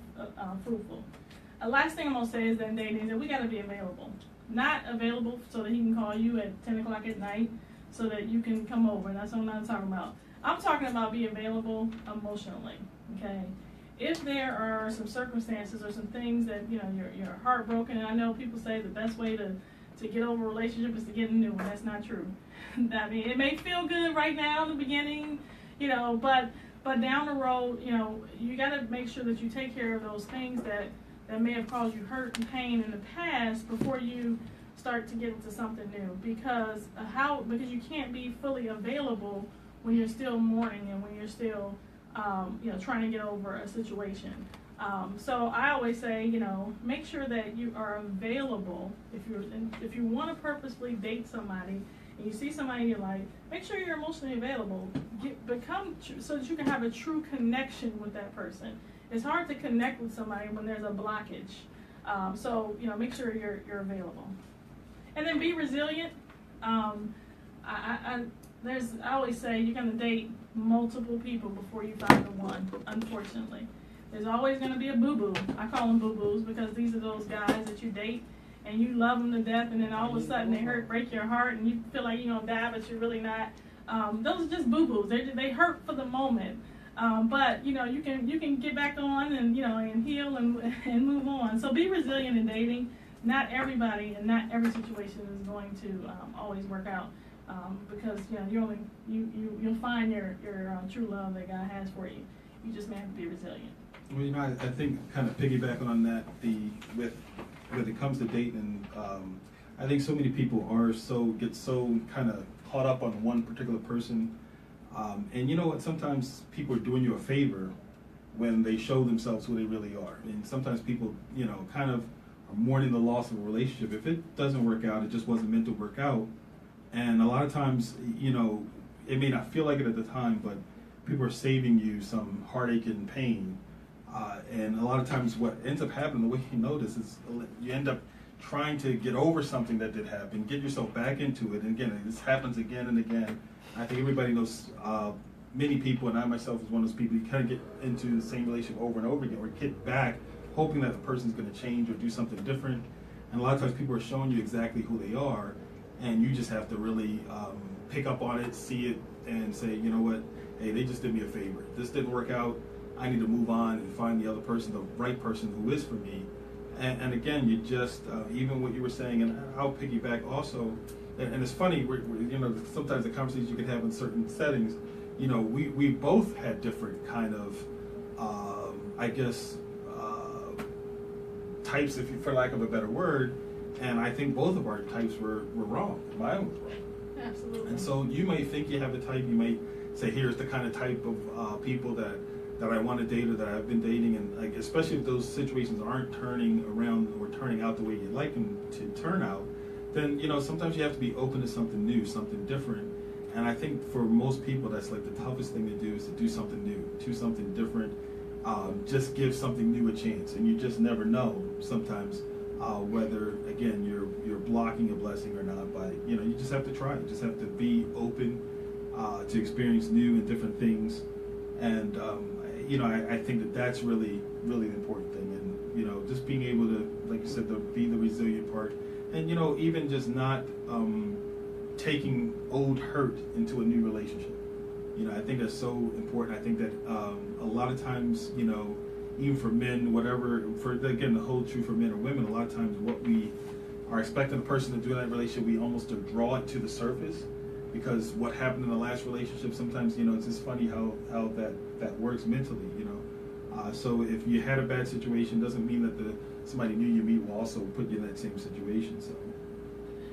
fruitful. Last thing I'm going to say is that in dating, that we got to be available. Not available so that he can call you at 10 o'clock at night so that you can come over. That's what I'm not talking about. I'm talking about be available emotionally, okay? If there are some circumstances or some things that, you're heartbroken, and I know people say the best way to get over a relationship is to get a new one. That's not true. I mean, it may feel good right now in the beginning, but down the road, you got to make sure that you take care of those things that may have caused you hurt and pain in the past before you start to get into something new, because you can't be fully available when you're still mourning and when you're still trying to get over a situation. So I always say, make sure that you are available. If you want to purposely date somebody and you see somebody you like, make sure you're emotionally available. So that you can have a true connection with that person. It's hard to connect with somebody when there's a blockage. So make sure you're available, and then be resilient. I always say you're gonna date multiple people before you find the one. Unfortunately, there's always gonna be a boo-boo. I call them boo-boos because these are those guys that you date and you love them to death, and then all of a sudden they break your heart, and you feel like you're gonna die, but you're really not. Those are just boo-boos. They hurt for the moment. But you can get back on and and heal and move on. So be resilient in dating. Not everybody and not every situation is going to always work out, because you'll find your true love that God has for you. You just may have to be resilient. Well, I think kind of piggybacking on that, when it comes to dating, I think so many people get so kind of caught up on one particular person. And you know what? Sometimes people are doing you a favor when they show themselves who they really are. And sometimes people, kind of are mourning the loss of a relationship. If it doesn't work out, it just wasn't meant to work out. And a lot of times, it may not feel like it at the time, but people are saving you some heartache and pain. And a lot of times what ends up happening, the way you notice, is you end up trying to get over something that did happen, get yourself back into it. And again, this happens again and again. I think everybody knows many people, and I myself was one of those people, you kind of get into the same relationship over and over again, or get back hoping that the person's going to change or do something different. And a lot of times people are showing you exactly who they are, and you just have to really pick up on it, see it, and say, you know what, hey, they just did me a favor. This didn't work out. I need to move on and find the other person, the right person who is for me. And again, you just, even what you were saying, and I'll piggyback also, and it's funny, sometimes the conversations you can have in certain settings, we both had different kind of, types, for lack of a better word, and I think both of our types were wrong. My own was wrong. Absolutely. And so you may think you have a type, you may say, here's the kind of type of people that I want to date or that I've been dating, and especially if those situations aren't turning around or turning out the way you'd like them to turn out, then sometimes you have to be open to something new, something different. And I think for most people, that's like the toughest thing to do, is to do something new, do something different, just give something new a chance. And you just never know sometimes whether, again, you're blocking a blessing or not. By you just have to try. You just have to be open to experience new and different things. And I think that's really, really the important thing. And just being able to, like you said, to be the resilient part. And even just not taking old hurt into a new relationship. I think that's so important. I think that a lot of times, even for men, again, the whole truth for men or women, a lot of times what we are expecting a person to do in that relationship, we almost draw it to the surface, because what happened in the last relationship, sometimes, it's just funny how that works mentally, so if you had a bad situation, doesn't mean that somebody new you meet will also put you in that same situation. So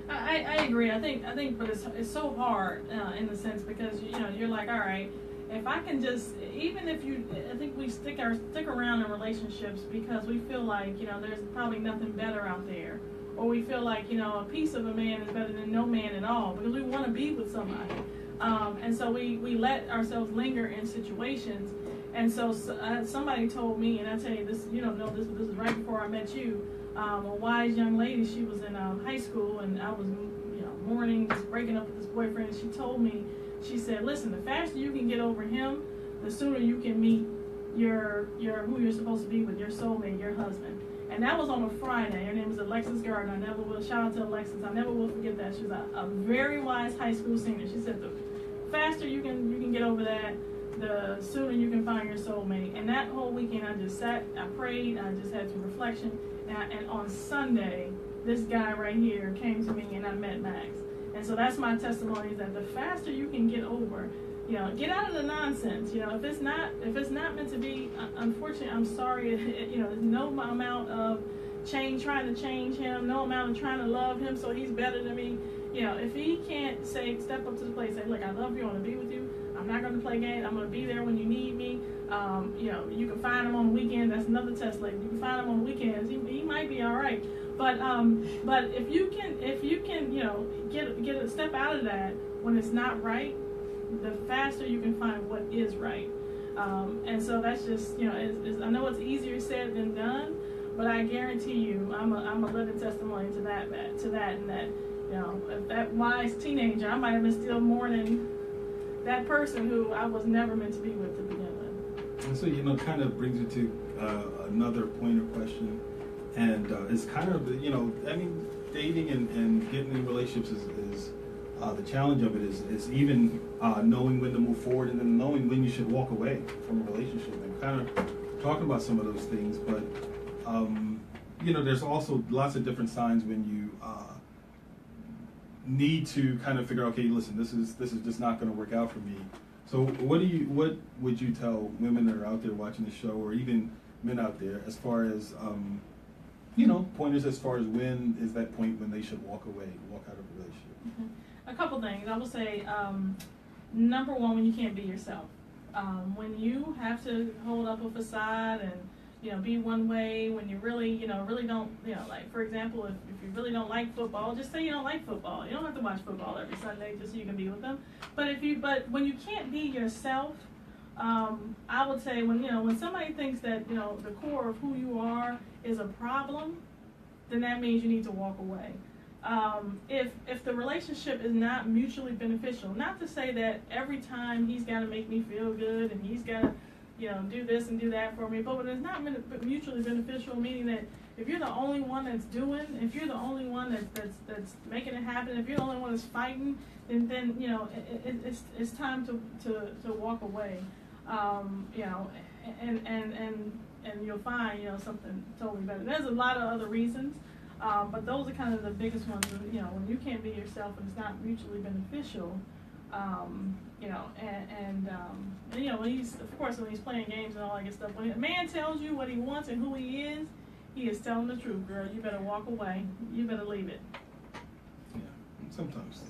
I agree. I think, but it's so hard in the sense, because you're like, all right, if I can just, even if I think we stick around in relationships because we feel like there's probably nothing better out there, or we feel like a piece of a man is better than no man at all, because we want to be with somebody, and so we let ourselves linger in situations. And so somebody told me, and I tell you this, this is right before I met you. A wise young lady, she was in high school, and I was, mourning, just breaking up with this boyfriend. And she told me, she said, listen, the faster you can get over him, the sooner you can meet your who you're supposed to be with, your soulmate, your husband. And that was on a Friday. Her name was Alexis Gardner. I never will, shout out to Alexis, I never will forget that. She was a very wise high school senior. She said, the faster you can get over that, the sooner you can find your soulmate. And that whole weekend, I just sat, I prayed, I just had some reflection. And on Sunday, this guy right here came to me, and I met Max. And so that's my testimony, is that the faster you can get over, get out of the nonsense. If it's not meant to be, unfortunately, I'm sorry. There's no amount of trying to change him, no amount of trying to love him so he's better than me. You know, if he can't step up to the plate, say, look, I love you, I want to be with you, I'm not going to play games, I'm going to be there when you need me. You know, you can find him on the weekend. That's another test, lady. You can find him on the weekends. He might be all right. But if you can, you know, get a step out of that when it's not right, the faster you can find what is right. And so that's just, you know, I know it's easier said than done, but I guarantee you, I'm a living testimony to that, and that, you know, if that wise teenager, I might have been still mourning that person who I was never meant to be with to begin with. And so, you know, kind of brings you to another point of question, and it's kind of, you know, I mean, dating and getting in relationships is the challenge of it is even knowing when to move forward and then knowing when you should walk away from a relationship, and kind of talking about some of those things. But you know, there's also lots of different signs when you need to kind of figure out, okay, listen, this is just not going to work out for me. So what would you tell women that are out there watching the show, or even men out there, as far as you know, pointers as far as when is that point when they should walk away, walk out of a relationship? Mm-hmm. A couple things. I would say, number one, when you can't be yourself. When you have to hold up a facade and, you know, be one way, when you really, you know, really don't, you know, like, for example, if you really don't like football, just say you don't like football. You don't have to watch football every Sunday just so you can be with them. But when you can't be yourself, I would say when somebody thinks that, you know, the core of who you are is a problem, then that means you need to walk away. If the relationship is not mutually beneficial, not to say that every time he's got to make me feel good and he's got to, you know, do this and do that for me, but when it's not mutually beneficial, meaning that if you're the only one that's doing, if you're the only one that's making it happen, if you're the only one that's fighting, then you know, it's time to walk away. You know, and you'll find, you know, something totally better. There's a lot of other reasons, but those are kind of the biggest ones. You know, when you can't be yourself and it's not mutually beneficial, you know, and you know, when he's playing games and all that good stuff, when a man tells you what he wants and who he is telling the truth, girl. You better walk away. You better leave it. Yeah, sometimes.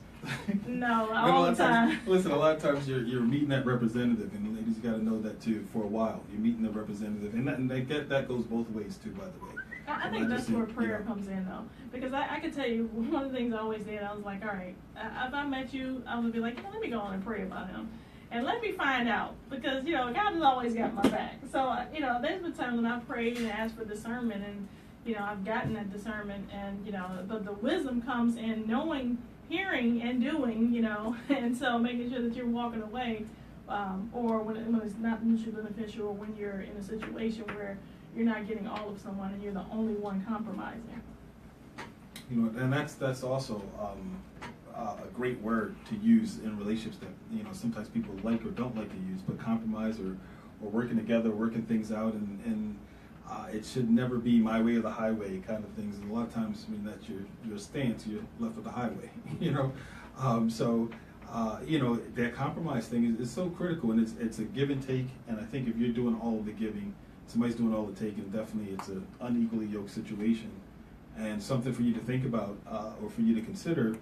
No, all the time. Listen, a lot of times you're meeting that representative, and ladies, you got to know that too. For a while, you're meeting the representative, and that goes both ways too. By the way, I think that's where prayer comes in, though, because I can tell you one of the things I always did. I was like, all right, if I met you, I would be like, let me go on and pray about him, and let me find out, because you know God has always got my back. So you know, there's been times when I prayed and asked for discernment, and you know, I've gotten that discernment, and you know, but the wisdom comes in knowing, hearing and doing, you know, and so making sure that you're walking away, or when it's not mutually beneficial, or when you're in a situation where you're not getting all of someone and you're the only one compromising. You know, and that's also a great word to use in relationships that, you know, sometimes people like or don't like to use, but compromise or working together, working things out, and it should never be my way or the highway kind of things. And a lot of times, I mean, that's your stance. You're left with the highway, you know. You know, that compromise thing is so critical, and it's a give and take. And I think if you're doing all of the giving, somebody's doing all the taking, definitely it's an unequally yoked situation, and something for you to think about or for you to consider.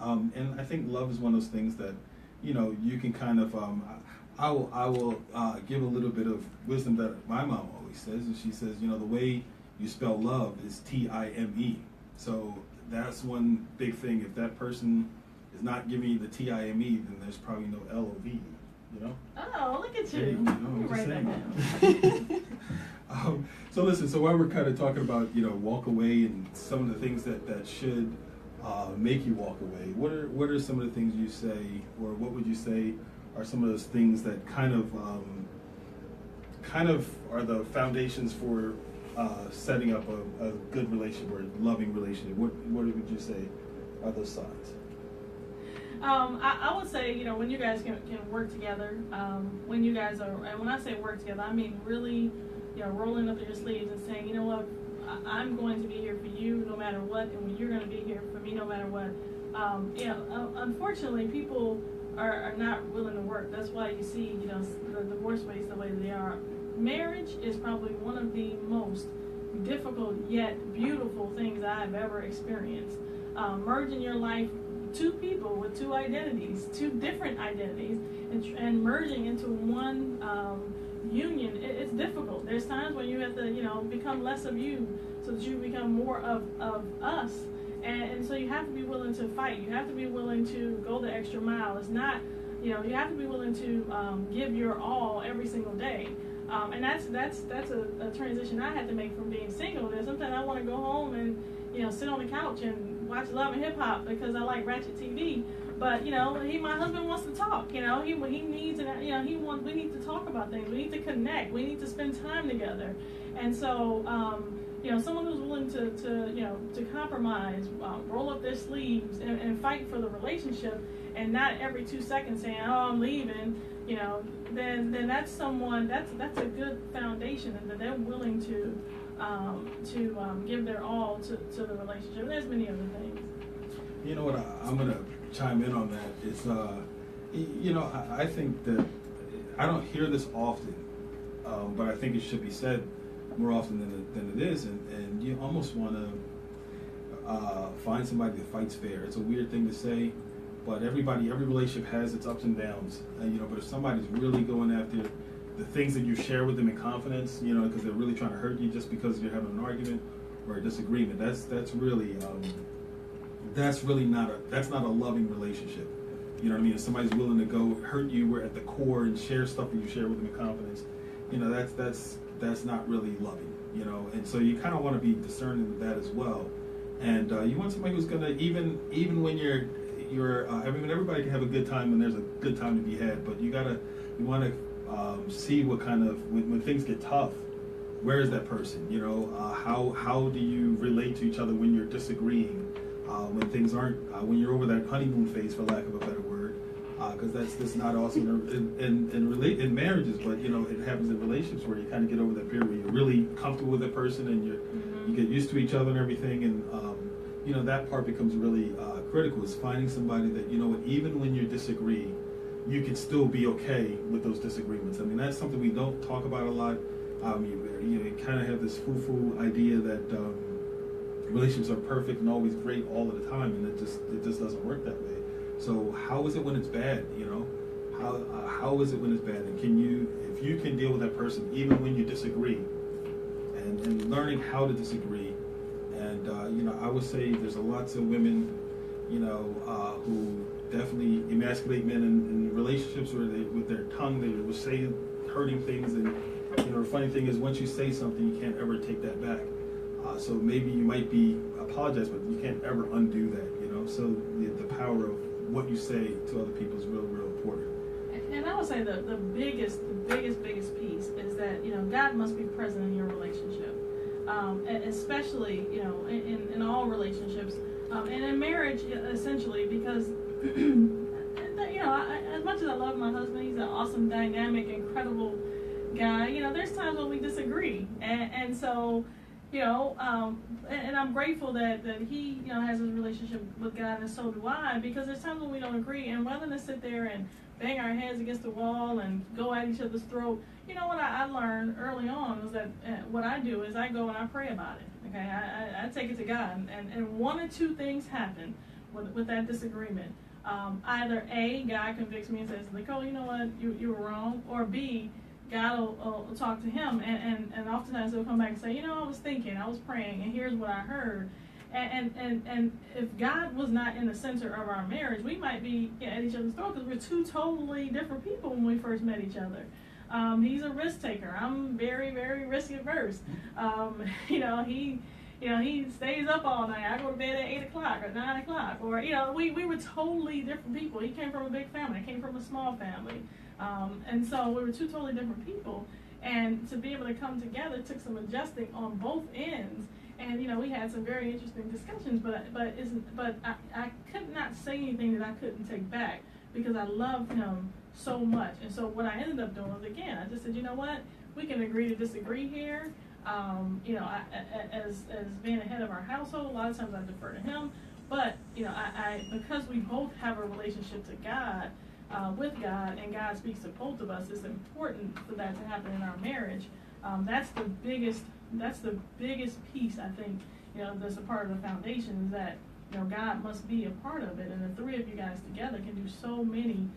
And I think love is one of those things that, you know, you can kind of. I will give a little bit of wisdom that my mom always says, and she says, you know, the way you spell love is T-I-M-E. So that's one big thing. If that person is not giving you the T-I-M-E, then there's probably no L-O-V-E, you know? Oh, look at you. Hey, you know, I'm just saying. So listen, so while we're kind of talking about, you know, walk away and some of the things that should make you walk away, what are some of the things you say, or what would you say are some of those things that kind of are the foundations for setting up a good relationship or a loving relationship? What would you say are those signs? I would say, you know, when you guys can work together, when you guys are, and when I say work together, I mean really, you know, rolling up your sleeves and saying, you know what, I'm going to be here for you no matter what, and you're going to be here for me no matter what. You know, unfortunately, people are not willing to work. That's why you see, you know, the divorce rates the way they are. Marriage is probably one of the most difficult yet beautiful things I've ever experienced. Merging your life, two people with two identities, two different identities, and merging into one union, it's difficult. There's times when you have to, become less of you so that you become more of us. And so you have to be willing to fight. You have to be willing to go the extra mile. It's not, you have to be willing to give your all every single day. And that's a transition I had to make from being single. That sometimes I want to go home and sit on the couch and watch Love and Hip Hop because I like ratchet TV. But my husband wants to talk. He needs we need to talk about things. We need to connect. We need to spend time together. And so someone who's willing to compromise, roll up their sleeves and fight for the relationship, and not every 2 seconds saying, "Oh, I'm leaving," then that's someone that's a good foundation, and that they're willing to give their all to the relationship. And there's many other things. You know what? I'm gonna chime in on that. It's I think that I don't hear this often, but I think it should be said more often than it is, and you almost want to find somebody that fights fair. It's a weird thing to say, but every relationship has its ups and downs. But if somebody's really going after the things that you share with them in confidence, because they're really trying to hurt you just because you're having an argument or a disagreement, that's really not a loving relationship. You know what I mean? If somebody's willing to go hurt you at the core and share stuff that you share with them in confidence, that's not really loving. And so you kind of want to be discerning of that as well. And you want somebody who's gonna even when everybody can have a good time when there's a good time to be had, but you want to see what kind of when things get tough, where is that person? How do you relate to each other when you're disagreeing? When things aren't, when you're over that honeymoon phase, for lack of a better word, because that's not also in marriages, but it happens in relationships where you kind of get over that period where you're really comfortable with that person and you get used to each other and everything, and that part becomes really critical. Is finding somebody that even when you disagree, you can still be okay with those disagreements. I mean, that's something we don't talk about a lot. You kind of have this foo-foo idea that relationships are perfect and always great all of the time, and it just doesn't work that way. So how is it when it's bad? How is it when it's bad? And if you can deal with that person even when you disagree, and learning how to disagree, and I would say there's lots of women, who definitely emasculate men in relationships where they with their tongue they will say hurting things, and the funny thing is once you say something you can't ever take that back. So maybe you might be apologize, but you can't ever undo that, So the power of what you say to other people is real, real important. And I would say the biggest piece is that God must be present in your relationship, especially in all relationships, and in marriage essentially, because as much as I love my husband, he's an awesome, dynamic, incredible guy. There's times when we disagree, and so. And I'm grateful that he, has his relationship with God, and so do I, because there's times when we don't agree, and rather than sit there and bang our heads against the wall and go at each other's throat, what I learned early on was that what I do is I go and I pray about it. Okay, I take it to God, and one or two things happen with that disagreement. Either A, God convicts me and says, Nicole, you know what, you were wrong, or B, God will talk to him, and oftentimes he'll come back and say, I was thinking, I was praying, and here's what I heard. And if God was not in the center of our marriage, we might be at each other's throat, because we're two totally different people when we first met each other. He's a risk taker. I'm very, very risk averse. He stays up all night. I go to bed at 8 o'clock or 9 o'clock. Or, we were totally different people. He came from a big family. I came from a small family. And so we were two totally different people. And to be able to come together took some adjusting on both ends. And, we had some very interesting discussions, but I could not say anything that I couldn't take back, because I loved him so much. And so what I ended up doing was, again, I just said, what, we can agree to disagree here. As being the head of our household, a lot of times I defer to him. But, because we both have a relationship to God, with God, and God speaks to both of us, it's important for that to happen in our marriage. That's the biggest that's the biggest piece, I think, that's a part of the foundation, is that, God must be a part of it. And the three of you guys together can do so many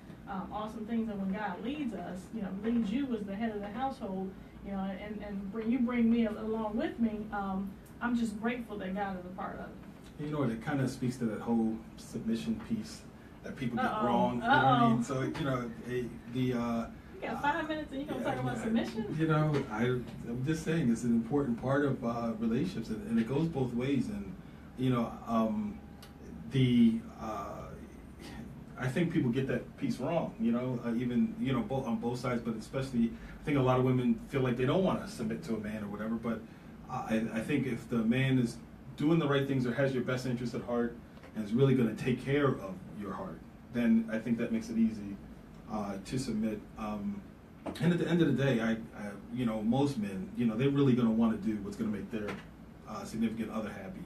awesome things. And when God leads us, leads you as the head of the household, and bring me along with me, I'm just grateful that God is a part of it. It kind of speaks to that whole submission piece that people get wrong. You know what I mean? So, you got 5 minutes and you're going to talk about submission? I'm just saying it's an important part of relationships, and it goes both ways. And, I think people get that piece wrong, even, on both sides, but especially, I think a lot of women feel like they don't want to submit to a man or whatever, but I think if the man is doing the right things or has your best interest at heart and is really going to take care of your heart, then I think that makes it easy to submit. And at the end of the day, most men, they're really going to want to do what's going to make their significant other happy,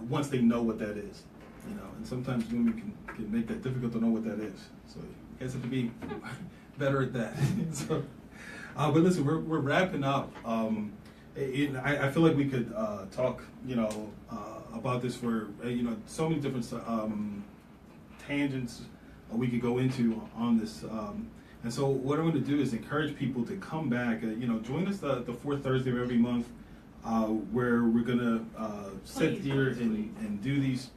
once they know what that is, and sometimes women can make that difficult to know what that is. So you guys have to be better at that. So, but listen, we're wrapping up. I feel like we could talk, about this for, so many different tangents we could go into on this. And so what I'm going to do is encourage people to come back. Join us the fourth Thursday of every month, where we're going to sit here and do these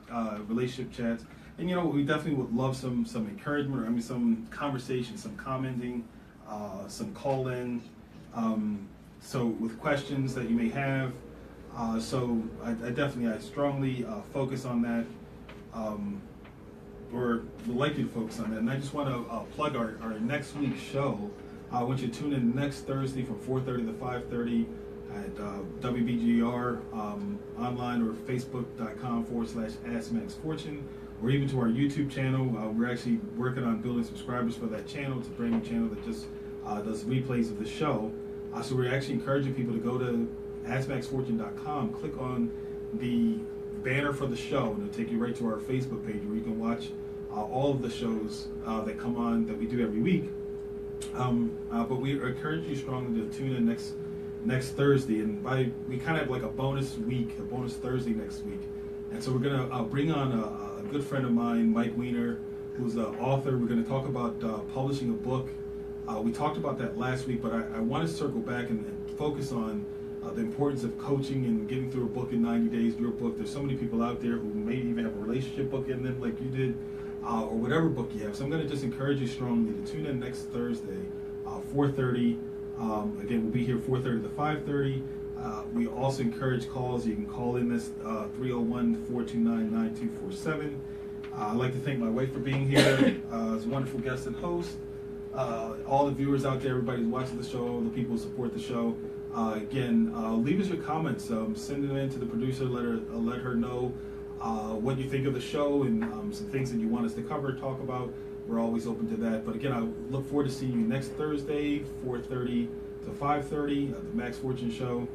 relationship chats. And we definitely would love some encouragement, some conversation, some commenting, some call-in. So with questions that you may have. So I strongly focus on that. Or would like you to focus on that. And I just want to plug our next week's show. I want you to tune in next Thursday from 4:30 to 5:30 at WBGR online or facebook.com/AskMaxFortune, or even to our YouTube channel. We're actually working on building subscribers for that channel. It's a brand new channel that just does replays of the show. So we're actually encouraging people to go to AskMaxFortune.com, click on the banner for the show, and it'll take you right to our Facebook page where you can watch all of the shows that come on that we do every week. But we encourage you strongly to tune in next Thursday, and we kind of have like a bonus Thursday next week. And so we're gonna bring on a good friend of mine, Mike Weiner, who's an author. We're gonna talk about publishing a book. We talked about that last week, but I want to circle back and focus on the importance of coaching and getting through a book in 90 days, your book. There's so many people out there who may even have a relationship book in them like you did, or whatever book you have. So I'm going to just encourage you strongly to tune in next Thursday, 4:30. Again, we'll be here 4:30 to 5:30. We also encourage calls. You can call in this 301-429-9247. I'd like to thank my wife for being here as a wonderful guest and host. All the viewers out there, everybody who's watching the show, the people who support the show. Again, leave us your comments. Send them in to the producer. Let her know what you think of the show and some things that you want us to cover, talk about. We're always open to that. But again, I look forward to seeing you next Thursday, 4:30 to 5:30 at the Max Fortune Show.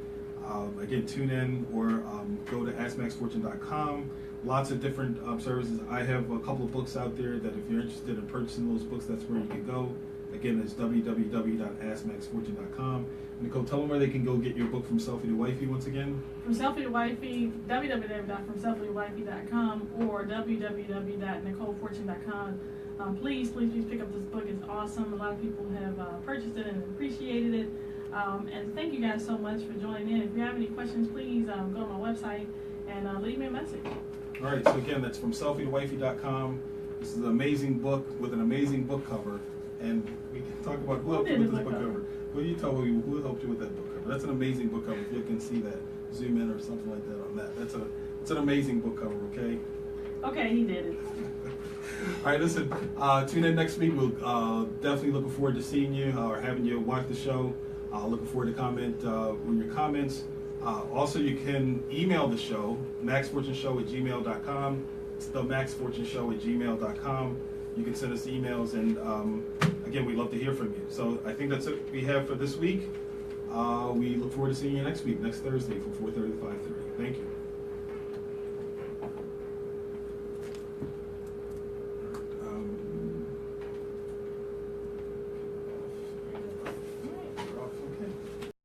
Again, tune in or go to AskMaxFortune.com. Lots of different services. I have a couple of books out there that if you're interested in purchasing those books, that's where you can go. Again, it's www.AskMaxFortune.com. Nicole, tell them where they can go get your book From Selfie to Wifey once again. From Selfie to Wifey, www.FromSelfieToWifey.com or www.NicoleFortune.com. Please pick up this book. It's awesome. A lot of people have purchased it and appreciated it. And thank you guys so much for joining in. If you have any questions, please go to my website and leave me a message. All right, so again, that's from selfietowifey.com. This is an amazing book with an amazing book cover. And we can talk about who helped you with this book cover. Who you tell me who helped you with that book cover? That's an amazing book cover. If you can see that, zoom in or something like that on that. It's an amazing book cover, okay? Okay, he did it. All right, listen, tune in next week. We'll definitely looking forward to seeing you or having you watch the show. Looking forward to comment with your comments. Also, you can email the show, maxfortuneshow@gmail.com. It's the maxfortuneshow@gmail.com. You can send us emails, and again, we'd love to hear from you. So I think that's it we have for this week. We look forward to seeing you next week, next Thursday from 4:30 to 5:30. Thank you.